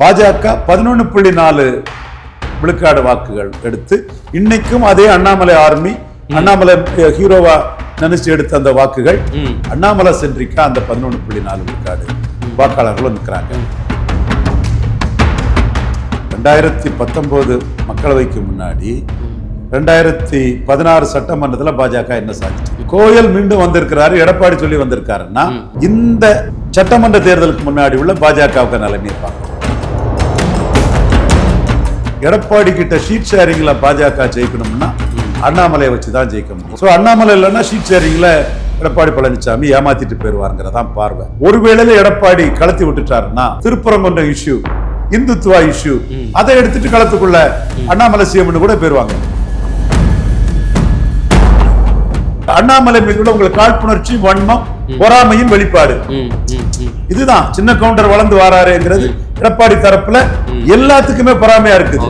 பாஜக 11.4 விழுக்காடு வாக்குகள் எடுத்து இன்னைக்கும் அதே அண்ணாமலை ஆர்மி, அண்ணாமலை ஹீரோவா நினைச்சு எடுத்த அந்த வாக்குகள் அண்ணாமலை சென்றிக்கா அந்த 11.4 விழுக்காடு வாக்காளர்களும் நிற்கிறாங்க. 2019 மக்களவைக்கு முன்னாடி 2016 சட்டமன்றத்தில் பாஜக என்ன சாதிச்சு? கோயல் மீண்டும் வந்திருக்கிறாரு, எடப்பாடி சொல்லி வந்திருக்காருன்னா இந்த சட்டமன்ற தேர்தலுக்கு முன்னாடி உள்ள பாஜகவுக்கு நிலைமை பார்க்கணும். எடப்பாடி கிட்ட ஷீட் ஷேரிங்ல பாஜக ஜெயிக்கணும்னா அண்ணாமலையை வச்சுதான் ஜெயிக்க முடியும். ஸோ அண்ணாமலை இல்லைன்னா ஷீட் ஷேரிங்ல எடப்பாடி பழனிசாமி ஏமாத்திட்டு போயிருவாருங்கிறதான் பார்வை. ஒருவேளை எடப்பாடி கலத்தி விட்டுட்டாருன்னா திருப்பரங்குன்றம் இஷ்யூ, இந்துத்துவா இஷ்யூ, அதை எடுத்துட்டு களத்துக்குள்ள அண்ணாமலை சிஎம்னு கூட போயிருவாங்க. அண்ணாமலை மீது உங்களுக்கு காழ்ப்புணர்ச்சி, வன்மம், பொறாமையின் வெளிப்பாடு. இதுதான் சின்ன கவுண்டர் வளர்ந்து வராருங்கிறது எடப்பாடி தரப்புல எல்லாத்துக்குமே பொறாமையா இருக்குது.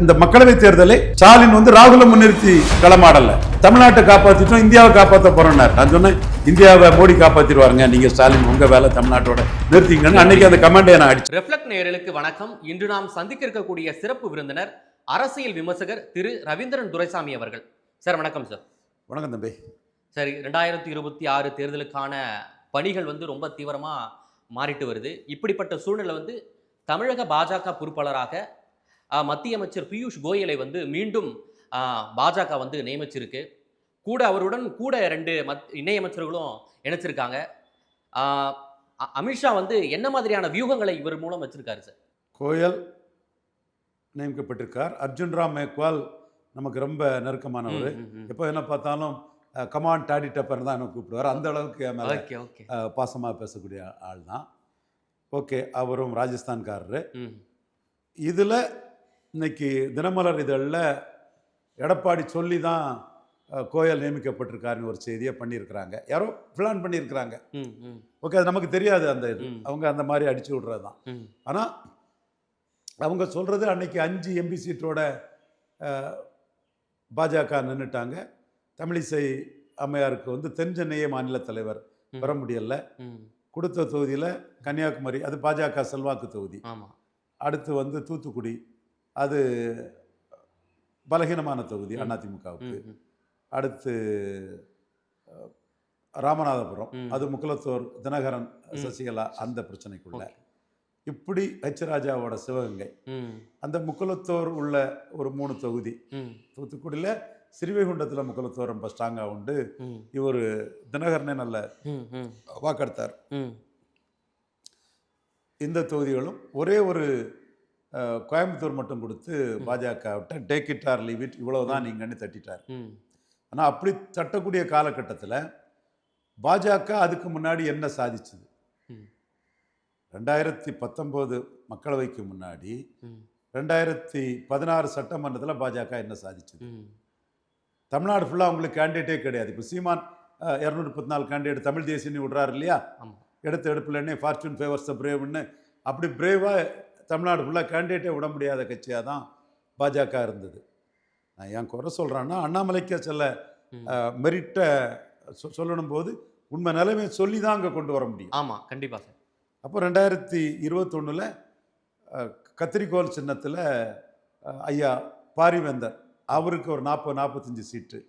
இந்த மக்களவை தேர்தலை ஸ்டாலின் ராகுல முன்னிறுத்தி களமாடல. தமிழ்நாட்டை காப்பாத்திட்டோம், இந்தியாவை காப்பாற்ற போறோம். நான் சொன்னேன் இந்தியாவை மோடி காப்பாத்திடுவாருங்க, நீங்க ஸ்டாலின் உங்க வேலை தமிழ்நாட்டோட நிறுத்திங்கன்னு அன்னைக்கு அந்த கமெண்டை நான் அடிச்சேன். ரெஃப்ளெக்ட் நேயர்களுக்கு வணக்கம். இன்று நாம் சந்திக்க இருக்கக்கூடிய சிறப்பு விருந்தினர் அரசியல் விமர்சகர் திரு ரவீந்திரன் துரைசாமி அவர்கள். சார் வணக்கம். சார் வணக்கம் தம்பி. சரி, 2026 தேர்தலுக்கான பணிகள் ரொம்ப தீவிரமா மாறிட்டு வருது. இப்படிப்பட்ட சூழ்நிலை தமிழக பாஜக பொறுப்பாளராக மத்திய அமைச்சர் பியூஷ் கோயலை மீண்டும் பாஜக நியமிச்சிருக்கு. அவருடன் 2 இணையமைச்சர்களும் இணைச்சிருக்காங்க. அமித்ஷா என்ன மாதிரியான வியூகங்களை இவர் மூலம் வச்சிருக்காரு? சார் கோயல் நியமிக்கப்பட்டிருக்கார். அர்ஜுன் ராம் மேக்வால் நமக்கு ரொம்ப நெருக்கமானவர். எப்போ என்ன பார்த்தாலும் கமான் டாடி டப்பர் தான் எனக்கு கூப்பிடுவார். அந்த அளவுக்கு என் மேலே பாசமாக பேசக்கூடிய ஆள் தான். ஓகே, அவரும் ராஜஸ்தான்காரரு. இதில் இன்னைக்கு தினமலர் இதழில் எடப்பாடி சொல்லி தான் கோயல் நியமிக்கப்பட்டிருக்காருன்னு ஒரு செய்தியை பண்ணியிருக்கிறாங்க. யாரோ பிளான் பண்ணியிருக்கிறாங்க. ஓகே, அது நமக்கு தெரியாது. அந்த இது அவங்க அந்த மாதிரி அடிச்சு விடுறது தான். ஆனால் அவங்க சொல்கிறது அன்னைக்கு 5 எம்பி சீட்டோட பாஜக நின்றுட்டாங்க. தமிழிசை அம்மையாருக்கு தென் சென்னையே மாநில தலைவர் பெற முடியல. கொடுத்த தொகுதியில் கன்னியாகுமரி, அது பாஜக செல்வாக்கு தொகுதி. அடுத்து தூத்துக்குடி, அது பலகீனமான தொகுதி அதிமுகவுக்கு. அடுத்து ராமநாதபுரம், அது முக்குலத்தோர், தினகரன், சசிகலா, அந்த பிரச்சனைக்குள்ள. இப்படி ஹெச் ராஜாவோட சிவகங்கை, அந்த முக்குலத்தோர் உள்ள ஒரு 3 தொகுதி. தூத்துக்குடியில் ஸ்ரீவைகுண்டத்தில் முக்குலத்தோர் ரொம்ப ஸ்ட்ராங்காக உண்டு. இவர் தினகரனே நல்ல வாக்கெடுத்தார். இந்த தொகுதிகளும் ஒரே ஒரு கோயம்புத்தூர் மட்டும் கொடுத்து பாஜக விட்ட take it or leave it, இவ்வளவுதான் நீங்கன்னு தட்டிட்டார். ஆனால் அப்படி தட்டக்கூடிய காலகட்டத்தில் பாஜக அதுக்கு முன்னாடி என்ன சாதிச்சது? 2019 மக்களவைக்கு முன்னாடி 2016 சட்டமன்றத்தில் பாஜக என்ன சாதிச்சது? தமிழ்நாடு ஃபுல்லாக அவங்களுக்கு கேண்டிடேட்டே கிடையாது. இப்போ சீமான் 234 கேண்டிடேட் தமிழ் தேசியன்னு விடுறாரு இல்லையா? எடுத்த எடுப்புலன்னே ஃபார்ச்சூன் ஃபேவர்ஸ் த பிரேவ்னு, அப்படி பிரேவாக தமிழ்நாடு ஃபுல்லாக கேண்டிடேட்டே விட முடியாத கட்சியாக தான் பாஜக இருந்தது. நான் ஏன் குறை சொல்கிறேன்னா, அண்ணாமலைக்கு சில மெரிட்டை சொல்லணும் போது உண்மை நிலைமை சொல்லி தான் அங்கே கொண்டு வர முடியும். ஆமாம், கண்டிப்பாக சார். அப்போ 2021 கத்திரிக்கோள் சின்னத்தில் ஐயா பாரிவேந்தர், அவருக்கு ஒரு 40-45 சீட்டு,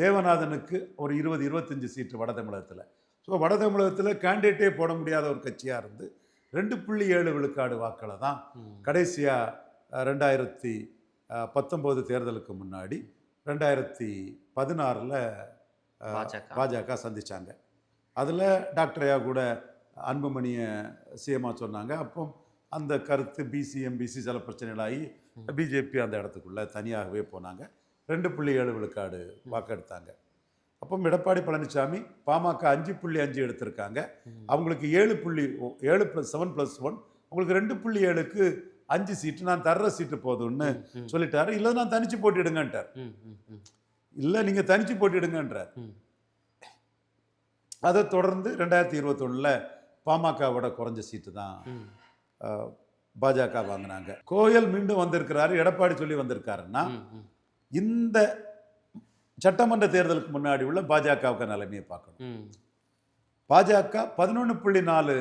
தேவநாதனுக்கு ஒரு 20-25 சீட்டு வட தமிழகத்தில். ஸோ வட தமிழகத்தில் கேண்டிடேட்டே போட முடியாத ஒரு கட்சியாக இருந்து 2.7 விழுக்காடு வாக்களை தான் கடைசியாக 2019 தேர்தலுக்கு முன்னாடி 2016 பாஜக சந்திச்சாங்க. அதில் டாக்டர் ஐயா கூட அன்புமணியை சிஎம்மாக சொன்னாங்க. அப்போ அந்த கருத்து பிசி எம்பிசி சில பிரச்சனைகளாகி பிஜேபி அந்த இடத்துக்குள்ள தனியாகவே போனாங்க. 2.7 விழுக்காடு வாக்கெடுத்தாங்க. அப்போ எடப்பாடி பழனிசாமி பாமக 5.5 எடுத்திருக்காங்க. அவங்களுக்கு 7 + 7+1, உங்களுக்கு 2.7க்கு 5 சீட்டு நான் தர்ற சீட்டு போதும்னு சொல்லிட்டாரு. இல்லை நான் தனிச்சு போட்டிடுங்கன்றார். இல்லை நீங்கள் தனிச்சு போட்டிடுங்கன்றார். அதை தொடர்ந்து 2021 பாமகவோட குறைஞ்ச சீட்டு தான் பாஜக வாங்கினாங்க. கோயல் மீண்டும் வந்திருக்கிறாரு, எடப்பாடி சொல்லி வந்திருக்காருன்னா இந்த சட்டமன்ற தேர்தலுக்கு முன்னாடி உள்ள பாஜகவுக்கு நிலைமையை பார்க்கணும். பாஜக 11.4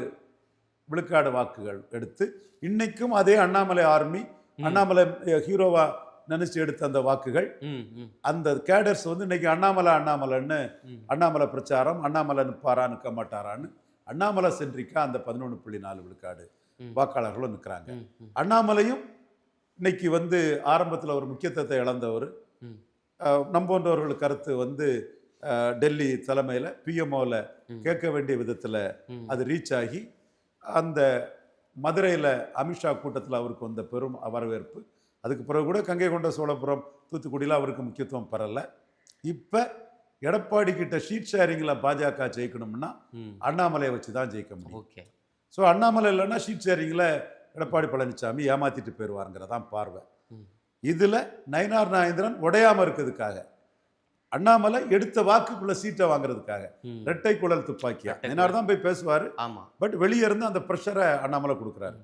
விழுக்காடு வாக்குகள் எடுத்து இன்னைக்கும் அதே அண்ணாமலை ஆர்மி, அண்ணாமலை ஹீரோவா நினைச்சு எடுத்த அந்த வாக்குகள், அந்த கேடர்ஸ் வந்து இன்னைக்கு அண்ணாமலைன்னு அண்ணாமலை பிரச்சாரம், அண்ணாமலை நிற்பாரா நிற்க மாட்டாரான்னு அண்ணாமலை சென்றிக்கா அந்த 11.4 விழுக்காடு வாக்காளர்களும் நிற்கிறாங்க. அண்ணாமலையும் இன்னைக்கு வந்து ஆரம்பத்தில் ஒரு முக்கியத்துவத்தை இழந்தவர். நம்போன்றவர்கள் கருத்து வந்து டெல்லி தலைமையில் பிஎம்ஓவில் கேட்க வேண்டிய விதத்தில் அது ரீச் ஆகி அந்த மதுரையில் அமித்ஷா கூட்டத்தில் அவருக்கு வந்த பெரும் வரவேற்பு. அதுக்கு பிறகு கூட கங்கை கொண்ட சோழபுரம், தூத்துக்குடியில் அவருக்கு முக்கியத்துவம் பெறலை. இப்போ எடப்பாடி கிட்ட ஷீட் ஷேரிங்கில் பாஜக ஜெயிக்கணும்னா அண்ணாமலையை வச்சு தான் ஜெயிக்க முடியும். ஓகே. ஸோ அண்ணாமலை இல்லைன்னா ஷீட் ஷேரிங்கில் எடப்பாடி பழனிசாமி ஏமாத்திட்டு போயிடுவாருங்கிறதான் பார்வை. இதில் நயினார் நாகேந்திரன் உடையாமல் இருக்கிறதுக்காக, அண்ணாமலை எடுத்த வாக்குக்குள்ள சீட்டை வாங்குறதுக்காக இரட்டை குழல் துப்பாக்கியா நயினார் தான் போய் பேசுவார். பட் வெளியே இருந்து அந்த ப்ரெஷரை அண்ணாமலை கொடுக்குறாரு.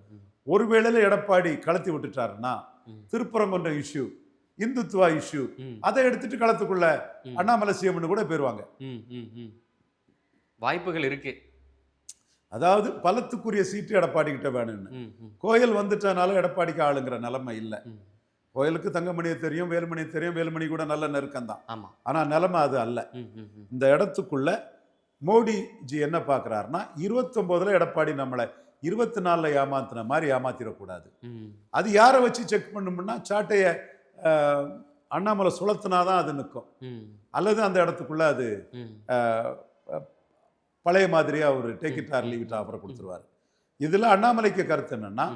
ஒருவேளையில் எடப்பாடி கலத்தி விட்டுட்டாருன்னா திருப்பரங்குன்ற இஷ்யூ, இந்துத்துவா இஷ்யூ, அதை எடுத்துட்டு களத்துக்குள்ள அண்ணாமலை சிஎம்னு கூட போயிருவாங்க. வாய்ப்புகள் இருக்கு. அதாவது பலத்துக்குரிய சீட்டு எடப்பாடி கிட்ட வேணும்னு. கோயில் வந்துட்டனால எடப்பாடிக்கு ஆளுங்கிற நிலைமை இல்லை. கோயிலுக்கு தங்கமணியை தெரியும், வேலுமணியை தெரியும், வேலுமணி கூட நல்ல நெருக்கம் தான். ஆனால் நிலைமை அது அல்ல. இந்த இடத்துக்குள்ள மோடிஜி என்ன பார்க்குறாருன்னா 29 எடப்பாடி நம்மளை 24 ஏமாத்தின மாதிரி ஏமாத்திடக்கூடாது. அது யாரை வச்சு செக் பண்ணணும்னா சாட்டையை அண்ணாமலை சுழத்தினாதான் அது நிற்கும், அல்லது அந்த இடத்துக்குள்ள அது பழைய மாதிரியா ஒரு take it or leave it ஆஃபரை கொடுத்துருவாரு. இதுல அண்ணாமலைக்கு கருத்து என்னன்னா,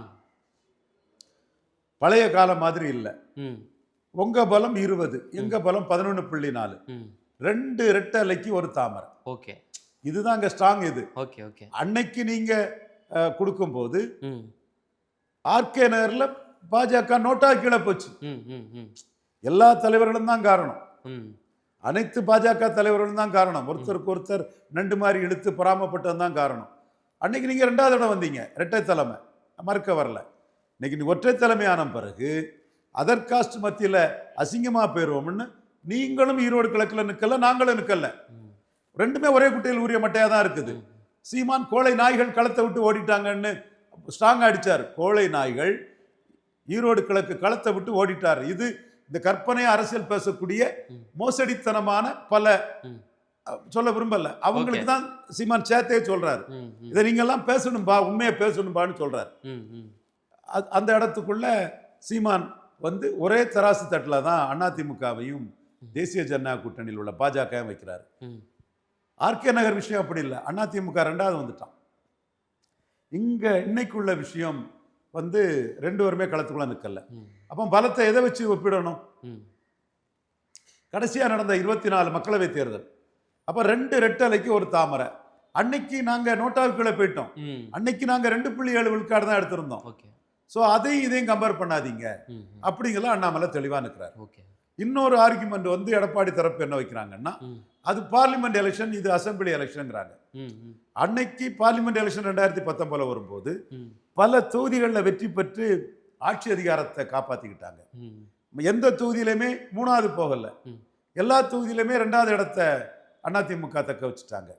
பழைய காலம் மாதிரி இல்லை, உங்க பலம் 20, எங்க பலம் 11.4, 2 ரெட்டலைக்கு ஒரு தாமரை. ஓகே, இதுதான் அங்க ஸ்ட்ராங். இது ஓகே ஓகே. அன்னைக்கு நீங்க கொடுக்கும் போது ஆர்கே நகர்ல பாஜக நோட்டா கீழே போச்சு. எல்லா தலைவர்களும் தான் காரணம், அனைத்து பாஜக தலைவர்களும் தான் காரணம். ஒருத்தருக்கு ஒருத்தர் நண்டு மாதிரி இழுத்து பொறாமப்பட்டது தான் காரணம். அன்னைக்கு நீங்க 2வது இடம் வந்தீங்க, இரட்டை தலைமை, மறுக்க வரல. இன்னைக்கு நீ ஒற்றை தலைமையான பிறகு அதர் காஸ்ட் மத்தியில் அசிங்கமா போயிடுவோம்னு நீங்களும் ஈரோடு கிழக்கில் நிற்கல, நாங்களும் நிற்கல. ரெண்டுமே ஒரே குட்டையில் உரிய மட்டையாக தான் இருக்குது. சீமான் கோழை நாய்கள் களத்தை விட்டு ஓடிட்டாங்கன்னு ஸ்ட்ராங் அடிச்சார். கோழை நாய்கள் ஈரோடு கிழக்கு களத்தை விட்டு ஓடிட்டார். இது இந்த கற்பனையை அரசியல் பேசக்கூடிய மோசடித்தனமான பல சொல்ல விரும்பல, அவங்களுக்கு தான் சீமான் சேர்த்தே சொல்றாரு. இதை நீங்க எல்லாம் பேசணும்பா, உண்மையை பேசணும்பான்னு சொல்றாரு. அந்த இடத்துக்குள்ள சீமான் வந்து ஒரே தராசு தட்டில் தான் அதிமுகவையும் தேசிய ஜனநாயக கூட்டணியில் உள்ள பாஜக வைக்கிறார். ஆர்கே நகர் விஷயம் அப்படி இல்லை, அதிமுக 2வது வந்துட்டான். இங்க இன்னைக்குள்ள விஷயம் வந்து 2 பேருமே களத்துக்குள்ள நிற்கல. அப்போ பலத்தை எதை வச்சு ஒப்பிடணும்? கடைசியா நடந்த 24 மக்களவை தேர்தல் அப்ப 2 ரெட்டலைக்கு ஒரு தாமரை. அன்னைக்கு நாங்க நோட்டாவுக்குள்ள போயிட்டோம். அன்னைக்கு நாங்க 2.7 விழுக்காடு தான் எடுத்திருந்தோம். ஸோ அதையும் இதையும் கம்பேர் பண்ணாதீங்க அப்படிங்கலாம் அண்ணாமலை தெளிவா நிற்கிறார். இன்னொரு ஆர்குமெண்ட் வந்து எடப்பாடி தரப்பு என்ன வைக்கிறாங்கன்னா, அது பார்லிமெண்ட் எலெக்ஷன், இது அசம்பிளி எலெக்ஷன்ங்கிறாங்க. அன்னைக்கு பார்லிமெண்ட் எலெக்ஷன் 2019 வரும்போது பல தொகுதிகளில் வெற்றி பெற்று ஆட்சி அதிகாரத்தை காப்பாத்திக்கிட்டாங்க. எந்த தொகுதியிலுமே 3வது போகல, எல்லா தொகுதியிலுமே 2வது இடத்தை அதிமுக தக்க வச்சுட்டாங்க.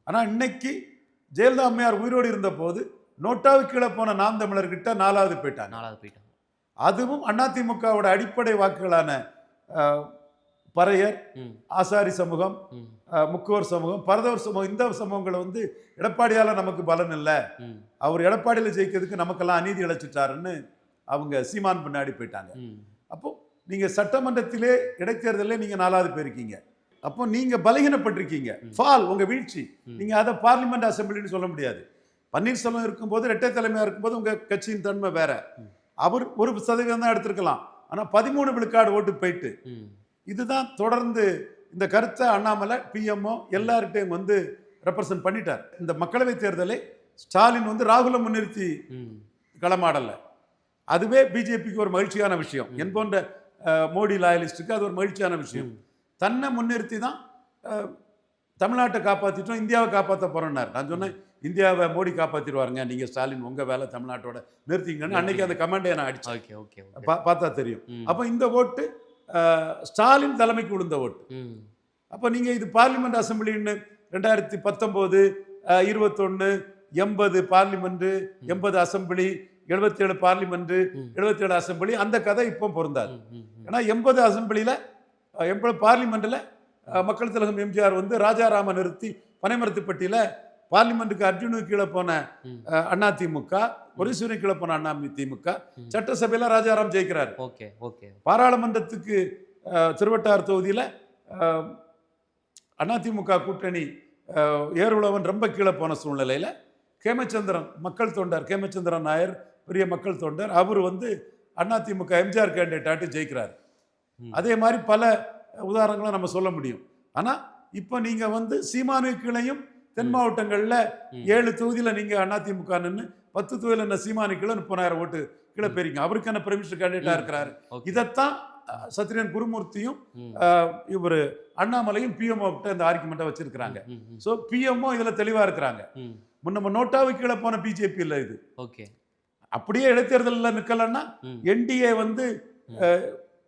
ஆனா இன்னைக்கு ஜெயலலிதா அம்மையார் உயிரோடு இருந்த போது நோட்டாவுக்கு கீழே போன நாம் தமிழர்கிட்ட 4வது போயிட்டாங்க. அதுவும் அதிமுகவோட அடிப்படை வாக்குகளான பறையர், ஆசாரி சமூகம், முக்கோர் சமூகம், பரதவர் சமூகம், இந்த சமூகங்களை வந்து எடப்பாடியால நமக்கு பலன் இல்லை, அவர் எடப்பாடியில் ஜெயிக்கிறதுக்கு நமக்கெல்லாம் அநீதி இழைச்சிட்டாருன்னு அவங்க சீமான் பின்னாடி போயிட்டாங்க. அப்போ நீங்க சட்டமன்றத்திலே இடைத்தேர்தலே நீங்க 4வது போயிருக்கீங்க. அப்போ நீங்க பலகீனப்பட்டிருக்கீங்க. ஃபால் உங்க வீழ்ச்சி. நீங்க அதை பார்லிமெண்ட் அசம்பிளின்னு சொல்ல முடியாது. பன்னீர்செல்வம் இருக்கும்போது இரட்டை தலைமையா இருக்கும்போது உங்க கட்சியின் தன்மை வேற. அவர் 1% தான் எடுத்திருக்கலாம், ஆனா 13 விழுக்காடு ஓட்டு போயிட்டு. இதுதான் தொடர்ந்து இந்த கருத்தை அண்ணாமலை பிஎம்ஓ எல்லார்கிட்டையும் வந்து ரெப்ரசன்ட் பண்ணிட்டார். இந்த மக்களவை தேர்தலை ஸ்டாலின் வந்து ராகுலை முன்னிறுத்தி களமாடல. அதுவே பிஜேபிக்கு ஒரு மகிழ்ச்சியான விஷயம். என் போன்ற மோடி லாயலிஸ்டுக்கு அது ஒரு மகிழ்ச்சியான விஷயம். தன்னை முன்னிறுத்தி தான் தமிழ்நாட்டை காப்பாற்றிட்டோம், இந்தியாவை காப்பாற்ற போறோம்னார். நான் சொன்னேன், இந்தியாவை மோடி காப்பாற்றிடுவாருங்க, நீங்க ஸ்டாலின் உங்க வேலை தமிழ்நாட்டோட நிறுத்திங்கன்னு. அன்னைக்கு அந்த கமெண்டை நான் அடிச்சேன், பார்த்தா தெரியும். அப்போ இந்த ஓட்டு ஸ்டாலின் தலைமைக்கு விழுந்த ஓட்டு. அப்போ நீங்க இது பார்லிமெண்ட் அசம்பிளின்னு 2019, 21 80 பார்லிமெண்ட், 80 அசம்பிளி, 77 பார்லிமெண்ட், 77 அசம்பிளி, அந்த கதை இப்போ பொருந்தாது. ஏன்னா 80 அசம்பிளியில 80 பார்லிமெண்ட்ல மக்கள் திலகம் எம்ஜிஆர் வந்து ராஜாராம நிறுத்தி பனைமரத்துப்பட்டியில பார்லிமெண்ட்டுக்கு அர்ஜுனுக்கு கீழே போன அதிமுக, ஒரிசூரி கீழே போன அதிமுக, சட்டசபையில ராஜாராம் ஜெயிக்கிறார். பாராளுமன்றத்துக்கு திருவட்டார் தொகுதியில அதிமுக கூட்டணி ஏர்வுளவன் ரொம்ப கீழே போன சூழ்நிலையில கேமச்சந்திரன் மக்கள் தொண்டர், கேமச்சந்திரன் நாயர் பெரிய மக்கள் தொண்டர், அவர் வந்து அதிமுக எம்ஜிஆர் கேண்டிடேட் ஜெயிக்கிறார். அதே மாதிரி பல உதாரணங்களை நம்ம சொல்ல முடியும். ஆனா இப்ப நீங்க வந்து சீமானுக்களையும் தென் மாவட்டங்கள்ல 7 தொகுதியில நீங்க அதிமுக நின்று 10 தொகுதியில சீமானு கீழே 30,000 ஓட்டு கீழே போறீங்க. அவருக்கான பிரைம் கேண்டிடேட்டா இருக்கிறாரு. இதைத்தான் சத்ரியன் குருமூர்த்தியும் இவர் அண்ணாமலையும் பிஎம்ஓ கிட்ட இந்த ஆர்குமெண்ட்டை வச்சிருக்கிறாங்க. ஸோ பிஎம்ஓ இதுல தெளிவா இருக்கிறாங்க. நம்ம நோட்டாவுக்கு கீழே போன பிஜேபி இல்ல இது. அப்படியே இடைத்தேர்தலில் நிக்கலன்னா என்டிஏ வந்து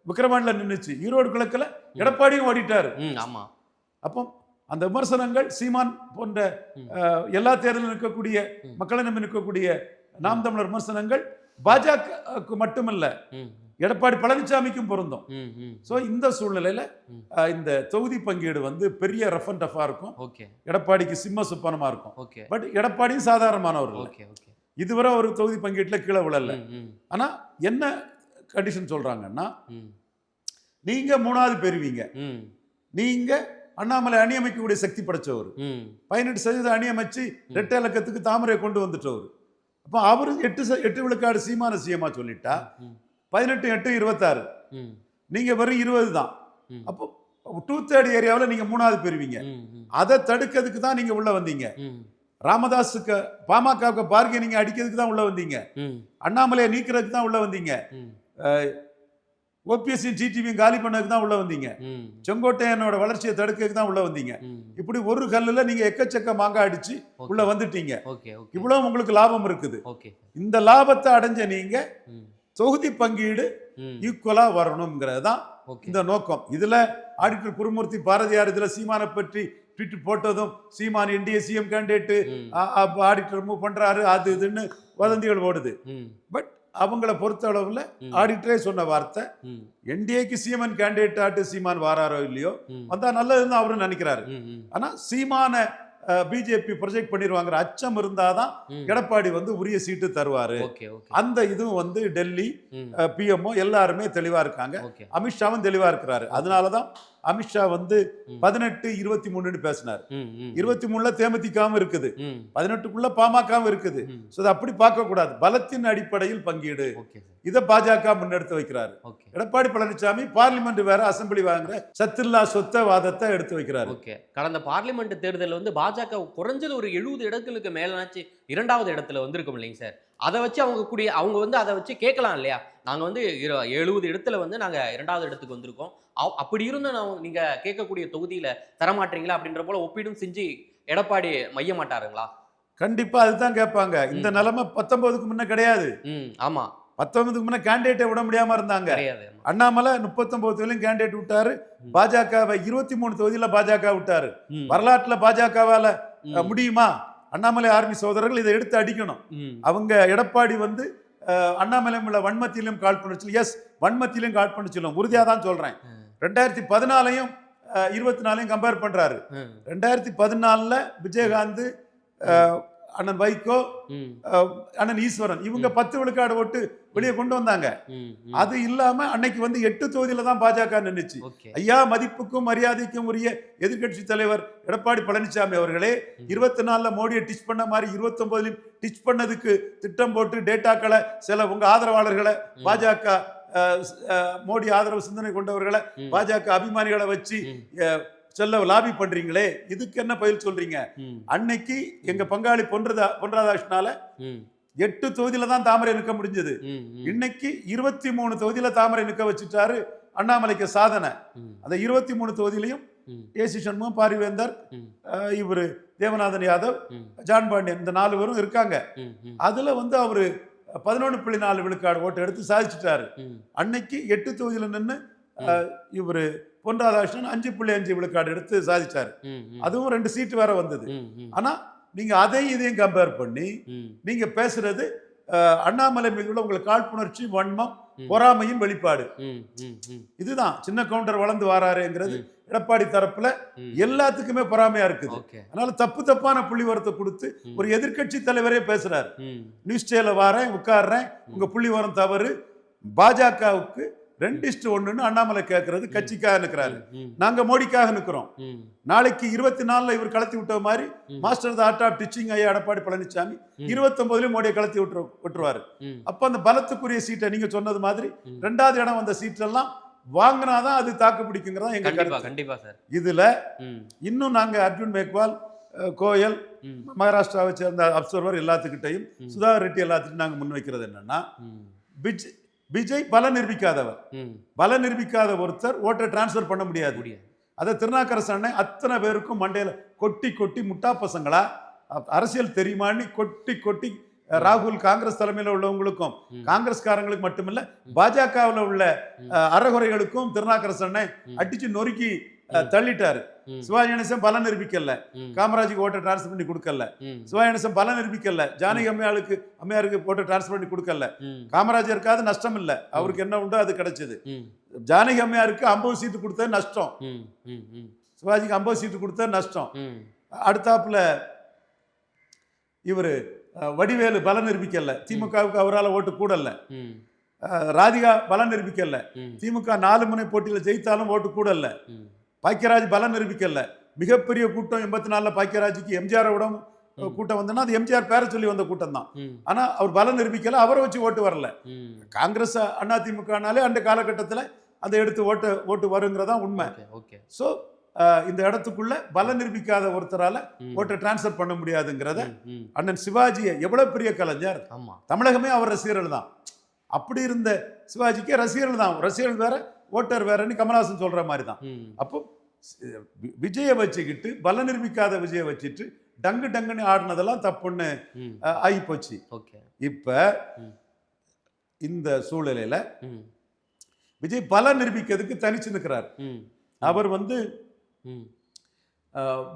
விக்கிரவாண்டில நின்றுச்சு, ஈரோடு கிழக்குல எடப்பாடியும் ஓடிட்டாரு. அப்போ அந்த விமர்சனங்கள் சீமான் போன்ற எல்லா தேர்தலில் நிற்கக்கூடிய மக்களை நம்பி நிற்கக்கூடிய நாம் தமிழர் விமர்சனங்கள் பாஜக மட்டுமல்ல எடப்பாடி பழனிசாமிக்கும் பொருந்தும். ஸோ இந்த சூழ்நிலையில இந்த தொகுதி பங்கீடு வந்து பெரிய ரஃப் அண்ட் டஃபா இருக்கும். எடப்பாடிக்கு சிம்ம சுப்பனமா இருக்கும். பட் எடப்பாடியும் சாதாரணமானவர்கள். இதுவரை ஒரு தொகுதி பங்கீட்டுல கீழே விழல. ஆனா என்ன கண்டிஷன் சொல்றாங்கன்னா, நீங்க 3வது பெறுவீங்க, நீங்க அண்ணாமலை அணி அமைக்கக்கூடிய சக்தி படைச்சவர், 18% அணி அமைச்சு 2 இலக்கத்துக்கு தாமரை கொண்டு வந்துட்டவர். அப்போ அவரு 8 விழுக்காடு சீமான சிஎம்மா சொல்லிட்டா 18, 8, 26, நீங்க வெறும் 20 தான். அப்போ 2/3 ஏரியாவில் நீங்க 3வது பெறுவீங்க. அதை தடுக்கிறதுக்கு தான் நீங்க உள்ள வந்தீங்க. ராமதாஸுக்கு பாமகவுக்கு பார்கெனிங் அடிக்கிறதுக்கு தான் உள்ள வந்தீங்க. அண்ணாமலையை நீக்கிறதுக்கு தான் உள்ள வந்தீங்க. ஓபிஎஸ்சியும் ஜிடிவியும் காலி பண்ணதுக்கு தான் உள்ள வந்தீங்க. செங்கோட்டையனோட வளர்ச்சியை தடுக்கிறதுக்கு தான் உள்ள வந்தீங்க. இப்படி ஒரு கல்லுல நீங்க எக்கச்சக்க மாங்காய் அடிச்சு உள்ள வந்துட்டீங்க. இவ்வளவு உங்களுக்கு லாபம் இருக்குது. இந்த லாபத்தை அடைஞ்ச நீங்க தொகுதி பங்கீடு ஈக்குவலா வரணும்ங்கிறது தான் இந்த நோக்கம். இதுல ஆடிட்டர் குருமூர்த்தி பாரதியார் இதுல சீமானை பற்றி ட்வீட் போட்டதும் Seeman NDA CM candidate auditor move பண்றாரு அது இதுன்னு வதந்திகள் ஓடுது. பட் அவங்கள பொறுத்த அளவுல ஆடிட்டரே சொன்ன வார்த்தை, என்டிஏக்கு சிஎம் கேண்டிடேட் சீமான் வாராரோ இல்லையோ வந்தா நல்லதுன்னு அவரு நினைக்கிறாரு. ஆனா சீமான பிஜேபி ப்ரொஜெக்ட் பண்ணிடுவாங்கிற அச்சம் இருந்தாதான் எடப்பாடி வந்து உரிய சீட்டு தருவாரு. அந்த இதுவும் வந்து டெல்லி பிஎம்ஓ எல்லாருமே தெளிவா இருக்காங்க. அமித்ஷாவும் தெளிவா இருக்கிறாரு. அதனாலதான் அமித்ஷா வந்து 18, 23 பேசினார். 23ல தேமுதிகவும் இருக்குது, 18க்குள்ள பாமகவும் இருக்குது. அப்படி பார்க்க கூடாது. பலத்தின் அடிப்படையில் பங்கீடு, இதை பாஜக முன்னெடுத்து வைக்கிறாரு. எடப்பாடி பழனிசாமி பார்லிமெண்ட் வேற அசம்பிளி வாங்குற சத்தில்லா சொத்த வாதத்தை எடுத்து வைக்கிறாரு. கடந்த பார்லிமெண்ட் தேர்தலில் வந்து பாஜக குறைஞ்சது ஒரு 70 இடங்களுக்கு மேலாச்சு 2வது இடத்துல வந்திருக்கும் இல்லைங்க சார். அதை வச்சு அவங்க வந்து அதை வச்சு கேட்கலாம் இல்லையா, நாங்க வந்து 70 இடத்துல வந்து நாங்க 2வது இடத்துக்கு வந்திருக்கோம், அப்படி இருந்தும் நீங்க கேட்கக்கூடிய தொகுதியில தரமாட்டீங்களா அப்படின்ற போல ஒப்பீடும் செஞ்சு எடப்பாடி மைய மாட்டாருங்களா? கண்டிப்பா அதுதான் கேட்பாங்க. இந்த நிலைமை 19க்கு முன்ன கிடையாது. ஆமா, 19க்கு முன்ன கேண்டிடேட்டை விட முடியாம இருந்தாங்க. அண்ணாமலை 39 தொகுதியிலும் கேண்டிடேட் விட்டாரு. பாஜகவை 23 தொகுதியில பாஜக விட்டாரு. வரலாற்றுல பாஜகவால முடியுமா? அண்ணாமலை ஆர்மி சோதரர்கள் இதை எடுத்து அடிக்கணும். அவங்க எடப்பாடி வந்து அண்ணாமலை உள்ள வன்மத்திலும் கால் பண்ணிச்சு. எஸ், வன்மத்திலும் கால் பண்ணிச்சிலும் உறுதியா தான் சொல்றேன். 2014 24 கம்பேர் பண்றாரு. 2014 விஜயகாந்த், அண்ணன் வைகோ, அண்ணன் ஈஸ்வரன் இவங்க 10 விழுக்காடு ஓட்டு வெளியே கொண்டு வந்தாங்க. அது இல்லாம அன்னைக்கு வந்து 8 தொகுதியில தான் பாஜக நின்னுச்சு. ஐயா மதிப்புக்கும் மரியாதைக்கும் உரிய எதிர்கட்சி தலைவர் எடப்பாடி பழனிசாமி அவர்களே 24ல மோடியை டிச் பண்ண மாதிரி 29லையும் டிச் பண்ணதுக்கு திட்டம் போட்டு டேட்டாக்களை சில உங்க ஆதரவாளர்களை பாஜக மோடி ஆதரவு சிந்தனை கொண்டவர்களை பாஜக அபிமானிகளை வச்சு செல்ல லாபி பண்றீங்களே, இதுக்கு என்ன பதில் சொல்றீங்க? அன்னைக்கு எங்க பங்காளி பொன்ராதாகிருஷ்ணனால 8 தொகுதியில தான் தாமரை நிற்க முடிஞ்சது. இன்னைக்கு 23 தொகுதியில தாமரை நிற்க வச்சுட்டாரு. அண்ணாமலைக்கு சாதனை. அந்த 23 தொகுதியிலையும் ஏசி சண்முகம், பாரிவேந்தர், இவரு தேவநாதன் யாதவ், ஜான் பாண்டியன் இந்த 4 பேரும் இருக்காங்க. அதுல வந்து அவரு 11.4 விழுக்காடு ஓட்டு எடுத்து சாதிச்சுட்டாரு. அன்னைக்கு 8 தொகுதியில நின்று இவரு பொன்ராதாகிருஷ்ணன் 5.5 விழுக்காடு எடுத்து சாதிச்சாரு. அதுவும் 2 சீட்டு வேற வந்தது. ஆனா நீங்க அதையும் இதையும் கம்பேர் பண்ணி நீங்க பேசுறது அண்ணாமலை மீது உள்ள உங்களுக்கு காழ்ப்புணர்ச்சி, வன்மம், பொறாமையின் வெளிப்பாடு. இதுதான் சின்ன கவுண்டர் வளர்ந்து வாராருங்கிறது எடப்பாடி தரப்புல எல்லாத்துக்குமே பொறாமையா இருக்குது. அதனால தப்பான புள்ளிவரத்தை கொடுத்து ஒரு எதிர்க்கட்சி தலைவரே பேசுறாரு. நியூஸ் சேனல்ல வாரேன், உட்கார்றேன், உங்க புள்ளிவரம் தவறு. பாஜகவுக்கு 2:1 அண்ணாமலை கேட்கறது கட்சிக்காக நிற்கிறாரு. நாங்க மோடிக்காக நிற்கிறோம். நாளைக்கு 24 இவர் கலத்தி விட்ட மாதிரி மாஸ்டர் ஆர்ட் ஆஃப் டீச்சிங் ஐயா எடப்பாடி பழனிசாமி 29 மோடியை கலத்தி விட்டுருவாரு. அப்ப அந்த பலத்துக்குரிய சீட்டை நீங்க சொன்னது மாதிரி 2வது இடம் வந்த சீட்டெல்லாம் வாங்கினாதான் அது தாக்கு பிடிக்குங்கிறதா எங்க கருத்து. கண்டிப்பா சார். இதுல இன்னும் நாங்க அர்ஜுன் மேக்வால், கோயல், மகாராஷ்டிராவை சேர்ந்த அப்சர்வர் எல்லாத்துக்கிட்டையும், சுதாகர் ரெட்டி எல்லாத்துக்கும் நாங்க முன்வைக்கிறது என்னன்னா, விஜய் பல நிரூபிக்காதவர். பல நிரூபிக்காத ஒருத்தர் ஓட்டை டிரான்ஸ்பர் பண்ண முடியாது. அதை திருநாக்கரசு அண்ணன் அத்தனை பேருக்கும் மண்டையில கொட்டி கொட்டி முட்டா பசங்களா அரசியல் தெரியுமான்னு கொட்டி ராகுல் காங்கிரஸ் தலைமையில் உள்ளவங்களுக்கும் காங்கிரஸ்காரங்களுக்கு மட்டுமில்ல பாஜகவில் உள்ள அறகுறைகளுக்கும் திருநாக்கரசு அண்ணன் அடிச்சு நொறுக்கி தள்ளிட்டாரு. சிவாஜி கணேசன் பல நிரூபிக்கல, காமராஜுக்கு ஓட்டை டிரான்ஸ்பர் பண்ணி கொடுக்கல. சிவாஜி கணேசன் பல நிரூபிக்கல, ஜானகி அம்மையாருக்கு ஓட்டை டிரான்ஸ்பர் பண்ணி கொடுக்கல. காமராஜருக்காவது நஷ்டம் இல்ல, அவருக்கு என்ன உண்டோ அது கிடைச்சது. ஜானகி அம்மையாருக்கு 50 சீட்டு கொடுத்தது நஷ்டம், சிவாஜிக்கு 50 சீட்டு கொடுத்தது நஷ்டம். அடுத்தாப்புல இவரு வடிவேலு பல நிரூபிக்கல, திமுகவுக்கு அவரால் ஓட்டு கூடல. ராதிகா பல நிரூபிக்கல, திமுக 4 முனை போட்டியில ஜெயித்தாலும் ஓட்டு கூடல. பாக்கியராஜ் பல நிரூபிக்கல, மிகப்பெரிய கூட்டம் 84 பாக்கியராஜுக்கு எம்ஜிஆர் கூட்டம் வந்தனா அது எம்ஜிஆர் பேரை சொல்லி வந்த கூட்டம் தான். ஆனா அவர் பல நிரூபிக்கல, அவரை வச்சு ஓட்டு வரல. காங்கிரஸ் அண்ணா திமுகனாலே அந்த காலகட்டத்தில் அதை எடுத்து ஓட்டு வருங்கிறதா உண்மை. ஸோ இந்த இடத்துக்குள்ள பல நிரூபிக்காத ஒருத்தரால ஓட்டை டிரான்ஸ்பர் பண்ண முடியாதுங்கிறத அண்ணன் சிவாஜியை, எவ்வளவு பெரிய கலைஞர், தமிழகமே அவர் ரசிகர்கள் தான். அப்படி இருந்த சிவாஜிக்கு ரசிகர்கள் தான், ரசிகர்கள் வேற ஓட்டர் வேறன்னு கமல்ஹாசன் சொல்ற மாதிரி தான். அப்போ விஜயை வச்சுக்கிட்டு பல நிரூபிக்காத விஜயை வச்சுட்டு டங்குன்னு ஆடினதெல்லாம் தப்புன்னு ஆகி போச்சு. இப்ப இந்த சூழ்நிலையில விஜய் பல நிரூபிக்கிறதுக்கு தனிச்சு நிற்கிறார். அவர்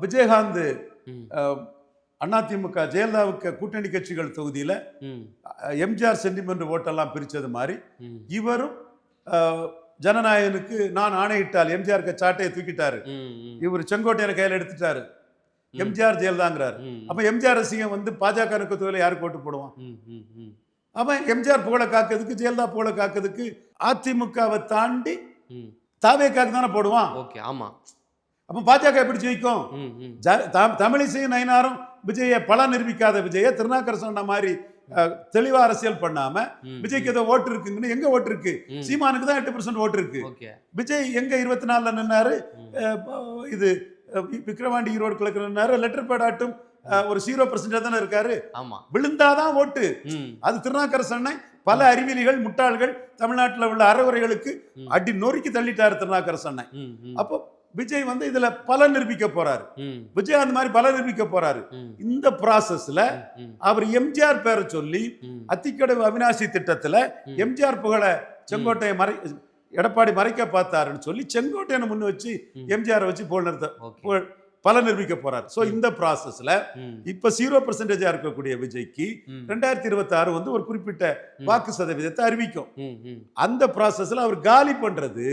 விஜயகாந்த் அதிமுக ஜெயலலிதாவுக்கு கூட்டணி கட்சிகள் தொகுதியில எம்ஜிஆர் சென்டிமெண்ட் ஓட்டெல்லாம் பிரிச்சது மாதிரி இவரும் ஜனநாயகனுக்கு நான் ஆணையிட்டால் எம்ஜிஆர் சாட்டையை தூக்கிட்டாரு. இவர் செங்கோட்டையனை கையில் எடுத்துட்டாரு, எம்ஜிஆர் ஜெயலலிதாங்கிறாரு. அப்ப எம்ஜிஆர் ரசிகன் பாஜக தொகுதியில யாருக்கு ஓட்டு போடுவான்? அவன் எம்ஜிஆர் புகழை காக்கிறதுக்கு, ஜெயலலிதா புகழை காக்கிறதுக்கு அதிமுகவை தாண்டி தாவேக்காக்கு தானே போடுவான். அப்ப பாஜக எப்படி ஜெயிக்கும்? தமிழிசையும் நயினாரும் விஜய பல நிரூபிக்காத விஜய திருநாக்கரசு சொன்ன மாதிரி தெளிவா அரசியல் பண்ணாம விஜய்க்கு ஏதோ ஓட்டு இருக்குங்கன்னு, எங்க ஓட்டு இருக்கு? சீமானுக்கு தான் 8% ஓட்டு இருக்கு. விஜய் எங்க 24 நின்னாரு, இது விக்கிரவாண்டி ஈரோடு கிழக்கு நின்னாரு, லெட்டர் பேட் ஆட்டும் ஒரு 0% தானே இருக்காரு. விழுந்தாதான் ஓட்டு. அது திருநாக்கரசு அண்ணன் பல அறிவியலிகள் முட்டாள்கள் தமிழ்நாட்டில் உள்ள அறகுறைகளுக்கு அடி நொறுக்கி தள்ளிட்டாரு திருநாக்கரசு அண்ணன். அப்போ விஜய் இதுல பல நிரூபிக்க போறாரு. விஜய் அந்த மாதிரி பல நிரூபிக்க போறாரு. இந்த ப்ராசஸ்ல அவர் எம்ஜிஆர் பேரை சொல்லி அத்திக்கடவு அவினாசி திட்டத்துல எம்ஜிஆர் புகழ செங்கோட்டையை எடப்பாடி மறைக்க பார்த்தாருன்னு சொல்லி செங்கோட்டையனை முன் வச்சு எம்ஜிஆர் வச்சு பல நிரூபிக்க போறாரு. சோ இந்த ப்ராசஸ்ல இப்ப 0% இருக்கக்கூடிய விஜய்க்கு 2026 ஒரு குறிப்பிட்ட வாக்கு சதவீதத்தை அறிவிக்கும். அந்த ப்ராசஸ்ல அவர் காலி பண்றது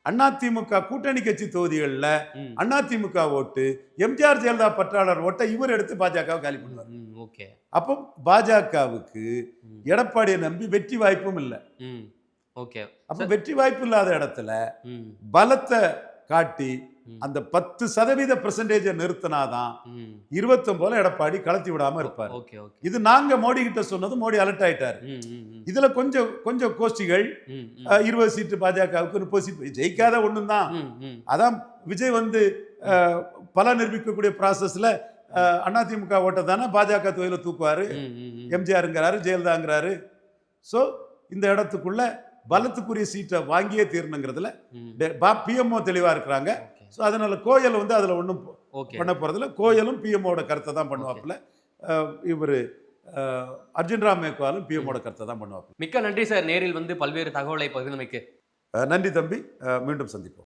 அதிமுக கூட்டணி கட்சி தொகுதிகளில் அதிமுக ஓட்டு, எம்ஜிஆர் ஜெயலலிதா பற்றாளர் ஓட்டை இவர் எடுத்து பாஜக காலி பண்ணுவார். அப்போ பாஜகவுக்கு எடப்பாடியை நம்பி வெற்றி வாய்ப்பும் இல்லை. அப்ப வெற்றி வாய்ப்பு இல்லாத இடத்துல பலத்தை காட்டி அந்த 10% நிறுத்தினாதான் 29 எடப்பாடி கலத்தி விடாம இருப்பார். இது நாங்க மோடி கிட்ட சொன்னது, மோடி அலர்ட் ஆயிட்டாரு. இதுல கொஞ்சம் கோஷ்டிகள் 20 சீட்டு பாஜகவுக்கு 30 சீட்டு ஜெயிக்காத ஒண்ணும் தான். அதான் விஜய் பல நிரூபிக்கக்கூடிய ப்ராசஸ்ல அதிமுக ஓட்ட தானே பாஜக தொகையில தூக்குவாரு, எம்ஜிஆருங்கிறாரு, ஜெயலலிதாங்கிறாரு. ஸோ இந்த இடத்துக்குள்ள பலத்துக்குரிய சீட்டை வாங்கியே தீரணுங்கிறதுல பிஎம்ஓ தெளிவா இருக்கிறாங்க. ஸோ அதனால கோயல் அதுல ஒன்றும் பண்ண போறதில்ல. கோயலும் பிஎம்ஓட கருத்தை தான் பண்ணுவாப்புல. இவர் அர்ஜுன் ராம் மேக்வாலும் பிஎம்ஓட கருத்தை தான் பண்ணுவாப்புல. மிக்க நன்றி சார், நேரில் பல்வேறு தகவலை பகிர்ந்தமைக்கு. நன்றி தம்பி, மீண்டும் சந்திப்போம்.